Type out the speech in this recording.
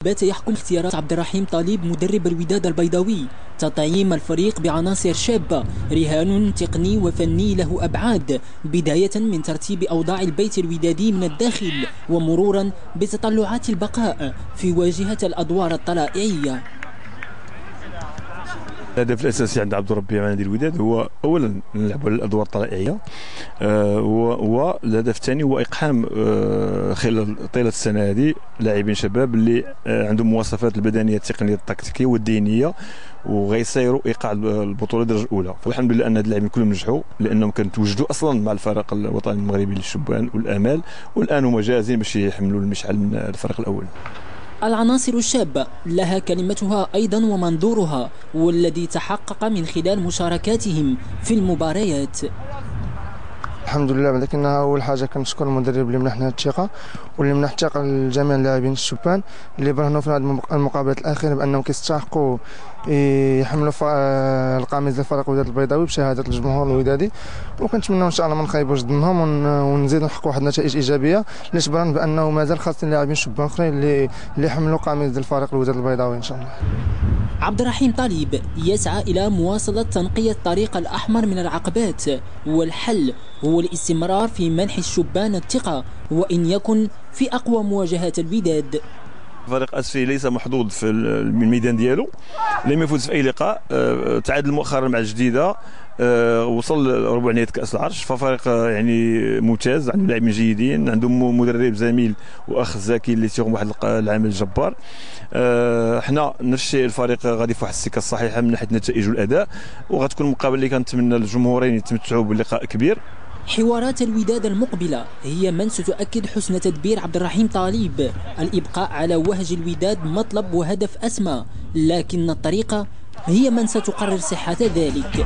بات يحكم اختيارات عبد الرحيم طالب مدرب الوداد البيضاوي. تطعيم الفريق بعناصر شابة، رهان تقني وفني له أبعاد، بداية من ترتيب أوضاع البيت الودادي من الداخل ومرورا بتطلعات البقاء في واجهة الأدوار الطلائعية. الهدف الاساسي عند عبد الربي مع نادي الوداد هو اولا نلعبوا على الادوار الطلائعيه، والهدف الثاني هو اقحام خلال طيله السنه هذه لاعبين شباب اللي عندهم مواصفات البدنيه التقنيه التكتيكيه والذهنيه وغيسيروا ايقاع البطوله الدرجه الاولى. والحمد لله ان هاد اللاعبين كلهم نجحوا لانهم كانوا توجدوا اصلا مع الفريق الوطني المغربي للشبان والامال، والان هم جاهزين باش يحملوا المشعل من الفريق الاول. العناصر الشابة لها كلمتها أيضا ومنظورها، والذي تحقق من خلال مشاركاتهم في المباريات. الحمد لله، لكن اول حاجه كنشكر المدرب اللي منحنا الثقه واللي منح الثقه لجميع اللاعبين الشبان اللي برهنوا في هذه المقابلات الاخيره بانهم كيستحقوا يحملوا القميص الفريق الوداد البيضاوي بشهاده الجمهور الودادي، وكنتمنوا ان شاء الله ما نخيبوش ظنهم ونزيدوا نحققوا واحد النتائج ايجابيه اللي تبان بانه مازال خاصين لاعبين شبان اخرين اللي يحملوا قميص الفريق الوداد البيضاوي ان شاء الله. عبد الرحيم طالب يسعى إلى مواصلة تنقية الطريق الأحمر من العقبات، والحل هو الاستمرار في منح الشبان الثقة وإن يكن في أقوى مواجهات الوداد. فريق اسفي ليس محظوظ في الميدان ديالو، لم يفوز في اي لقاء، تعادل مؤخرا مع الجديده، وصل ربع كاس العرش، ففريق يعني ممتاز، عنده لاعبين جيدين، عندهم مدرب زميل واخ زكي اللي تيقوم بواحد العمل جبار. حنا نفس الشيء، الفريق غادي في واحد السكه الصحيحه من ناحيه النتائج والاداء، وغتكون مقابله اللي كنتمنى الجمهورين يتمتعوا بلقاء كبير. حوارات الوداد المقبلة هي من ستؤكد حسن تدبير عبد الرحيم طالب. الإبقاء على وهج الوداد مطلب وهدف أسمى، لكن الطريقة هي من ستقرر صحة ذلك.